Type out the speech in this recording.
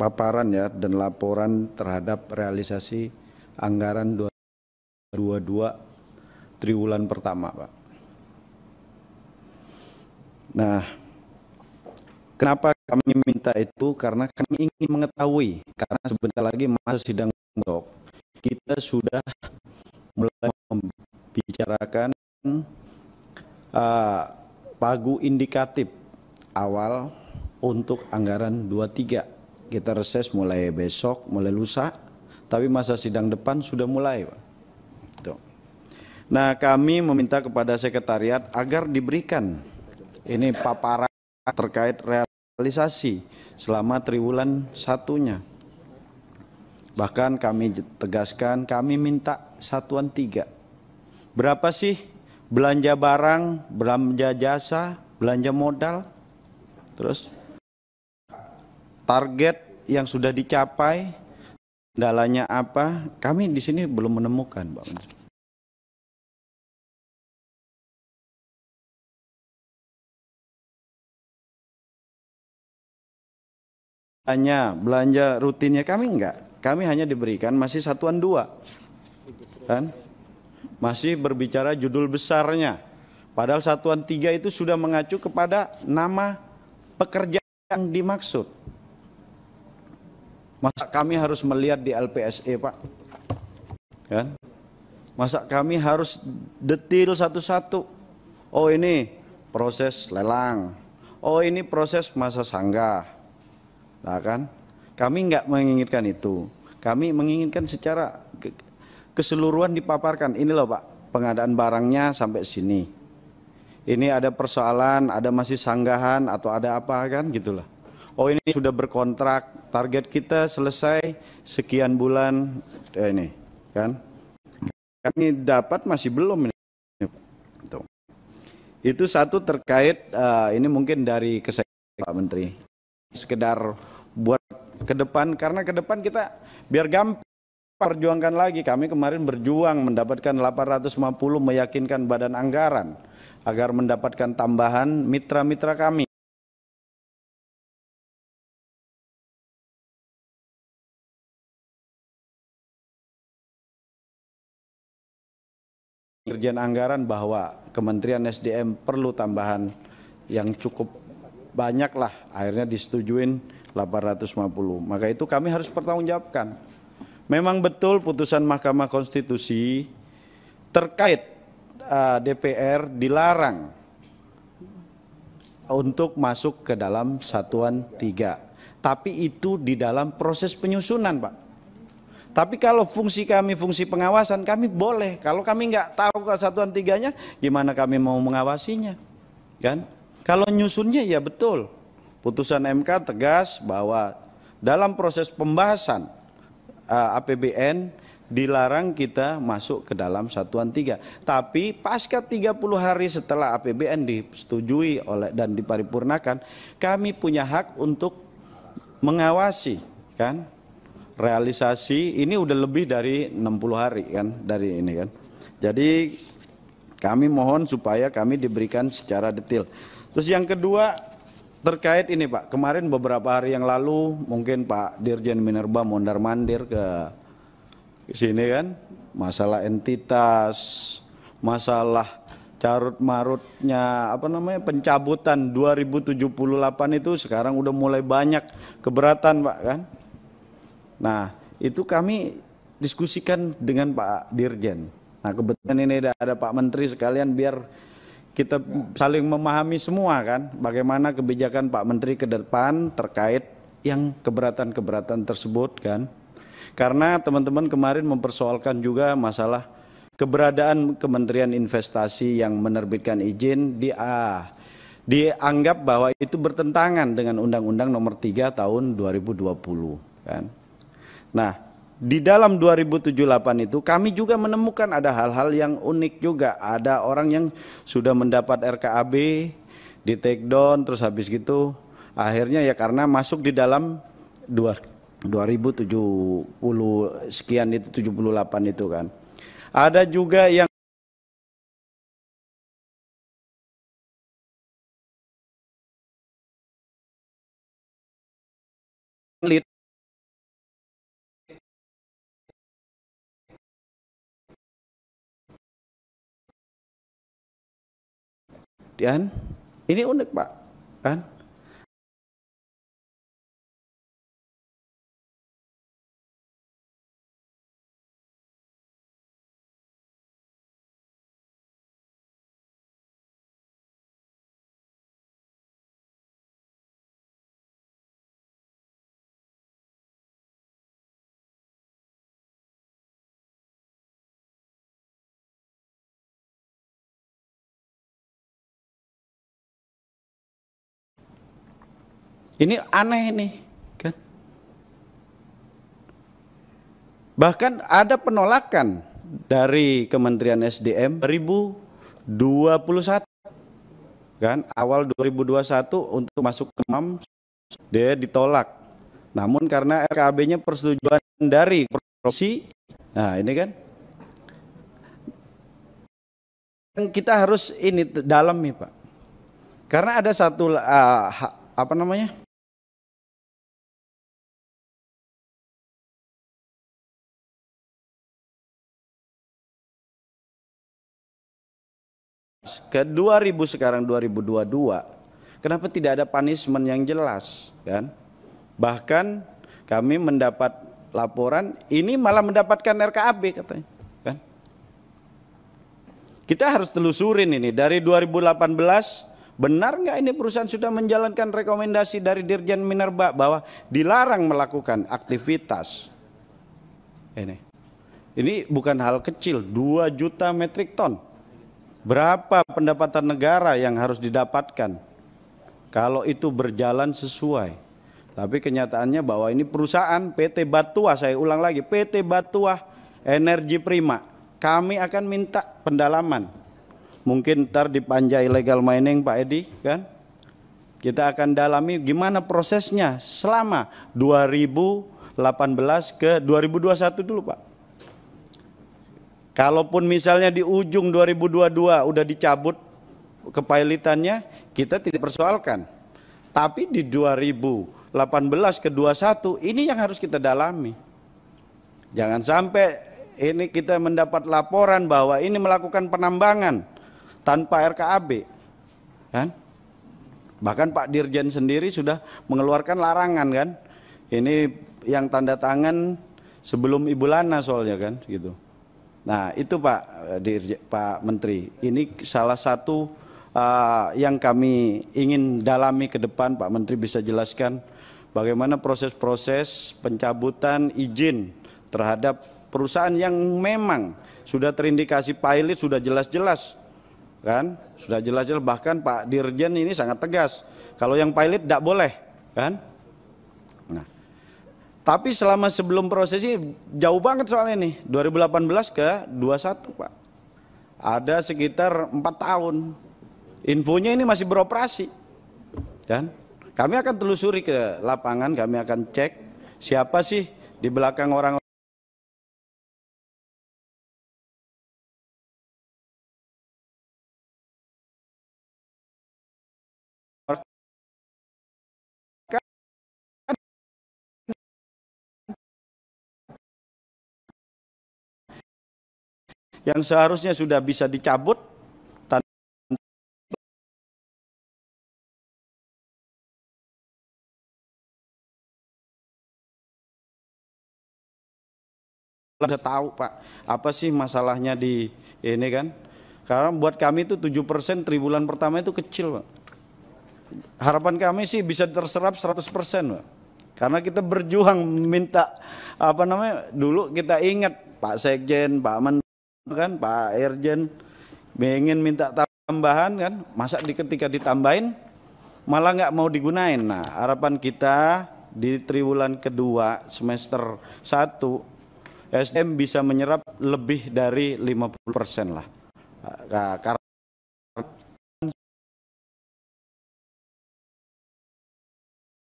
paparan ya dan laporan terhadap realisasi anggaran 2022 triwulan pertama, Pak. Nah, kenapa kami minta itu? Karena kami ingin mengetahui, karena sebentar lagi masa sidang besok kita sudah mulai membicarakan pagu indikatif awal untuk anggaran 23. Kita reses mulai besok, mulai lusa, tapi masa sidang depan sudah mulai, Pak. Tuh. Nah, kami meminta kepada sekretariat agar diberikan ini paparan terkait realisasi selama triwulan satunya. Bahkan kami tegaskan, kami minta satuan 3. Berapa sih belanja barang, belanja jasa, belanja modal, terus target yang sudah dicapai, kendalanya apa? Kami di sini belum menemukan, Pak Menteri. Hanya belanja rutinnya kami enggak. Kami hanya diberikan masih satuan 2. Kan? Masih berbicara judul besarnya. Padahal satuan 3 itu sudah mengacu kepada nama pekerjaan yang dimaksud. Masa kami harus melihat di LPSE, Pak? Kan? Masa kami harus detail satu-satu? Oh, ini proses lelang. Oh, ini proses masa sanggah. Nah, kan? Kami nggak menginginkan itu. Kami menginginkan secara keseluruhan dipaparkan. Ini loh, Pak, pengadaan barangnya sampai sini. Ini ada persoalan, ada masih sanggahan atau ada apa kan gitulah. Oh, ini sudah berkontrak, target kita selesai sekian bulan ini kan. Kami dapat masih belum ini. Itu satu terkait ini mungkin dari Pak Menteri. Sekedar buat ke depan, karena ke depan kita biar gampang perjuangkan lagi. Kami kemarin berjuang mendapatkan 850, meyakinkan badan anggaran agar mendapatkan tambahan mitra-mitra kami. Dirjen Anggaran bahwa Kementerian SDM perlu tambahan yang cukup banyak lah, akhirnya disetujuin 850. Maka itu kami harus pertanggungjawabkan. Memang betul putusan Mahkamah Konstitusi terkait DPR dilarang untuk masuk ke dalam satuan 3. Tapi itu di dalam proses penyusunan, Pak. Tapi kalau fungsi kami, fungsi pengawasan, kami boleh. Kalau kami nggak tahu ke satuan 3-nya, gimana kami mau mengawasinya? Kan? Kalau nyusunnya ya betul. Putusan MK tegas bahwa dalam proses pembahasan APBN dilarang kita masuk ke dalam satuan 3. Tapi pasca 30 hari setelah APBN disetujui oleh dan diparipurnakan, kami punya hak untuk mengawasi, kan? Realisasi ini udah lebih dari 60 hari kan dari ini kan. Jadi kami mohon supaya kami diberikan secara detail. Terus yang kedua terkait ini, Pak, kemarin beberapa hari yang lalu mungkin Pak Dirjen Minerba mondar-mandir ke sini kan, masalah entitas, masalah carut marutnya apa namanya pencabutan 2078 itu sekarang udah mulai banyak keberatan, Pak, kan. Nah, itu kami diskusikan dengan Pak Dirjen. Nah, kebetulan ini ada Pak Menteri sekalian biar kita saling memahami semua kan bagaimana kebijakan Pak Menteri ke depan terkait yang keberatan-keberatan tersebut kan. Karena teman-teman kemarin mempersoalkan juga masalah keberadaan Kementerian Investasi yang menerbitkan izin dianggap bahwa itu bertentangan dengan Undang-Undang Nomor 3 Tahun 2020 kan. Nah, di dalam 2078 itu kami juga menemukan ada hal-hal yang unik juga. Ada orang yang sudah mendapat RKAB di take down, terus habis gitu akhirnya ya karena masuk di dalam 2070 sekian itu 78 itu kan. Ada juga yang lead Dan ini unik Pak, kan? Ini aneh nih, kan? Bahkan ada penolakan dari Kementerian SDM 2021, kan? Awal 2021 untuk masuk ke MAM dia ditolak. Namun karena RKAB-nya persetujuan dari provinsi, nah ini kan kita harus ini dalam nih Pak. Karena ada satu apa namanya? Ke 2000 sekarang 2022, kenapa tidak ada punishment yang jelas, kan? Bahkan kami mendapat laporan ini malah mendapatkan RKAB katanya, kan? Kita harus telusurin ini dari 2018, benar nggak ini perusahaan sudah menjalankan rekomendasi dari Dirjen Minerba bahwa dilarang melakukan aktivitas ini. Ini bukan hal kecil, 2 juta metrik ton. Berapa pendapatan negara yang harus didapatkan kalau itu berjalan sesuai. Tapi kenyataannya bahwa ini perusahaan PT Batuah, saya ulang lagi, PT Batuah Energi Prima, kami akan minta pendalaman. Mungkin ntar di panja illegal mining Pak Edi, kan? Kita akan dalami gimana prosesnya selama 2018 ke 2021 dulu Pak. Kalaupun misalnya di ujung 2022 udah dicabut kepailitannya, kita tidak persoalkan. Tapi di 2018 ke 21 ini yang harus kita dalami. Jangan sampai ini kita mendapat laporan bahwa ini melakukan penambangan tanpa RKAB, kan? Bahkan Pak Dirjen sendiri sudah mengeluarkan larangan, kan? Ini yang tanda tangan sebelum Ibu Lana soalnya, kan, gitu. Nah itu Pak Menteri, ini salah satu yang kami ingin dalami ke depan. Pak Menteri bisa jelaskan bagaimana proses-proses pencabutan izin terhadap perusahaan yang memang sudah terindikasi pilot, sudah jelas-jelas, kan? Sudah jelas-jelas, bahkan Pak Dirjen ini sangat tegas, kalau yang pilot tidak boleh, kan? Nah, tapi selama sebelum proses ini jauh banget soalnya nih, 2018 ke 21 Pak. Ada sekitar 4 tahun. Infonya ini masih beroperasi, kan? Kami akan telusuri ke lapangan, kami akan cek siapa sih di belakang orang yang seharusnya sudah bisa dicabut tanpa tahu Pak apa sih masalahnya di ini, kan? Karena buat kami itu 7% triwulan pertama itu kecil Pak. Harapan kami sih bisa terserap 100% Pak. Karena kita berjuang minta apa namanya, dulu kita ingat Pak Sekjen, Pak Menteri, kan, Pak Irjen ingin minta tambahan, kan, masa ketika ditambahin malah nggak mau digunain. Nah harapan kita di triwulan kedua semester 1 SDM bisa menyerap lebih dari 50% lah, karena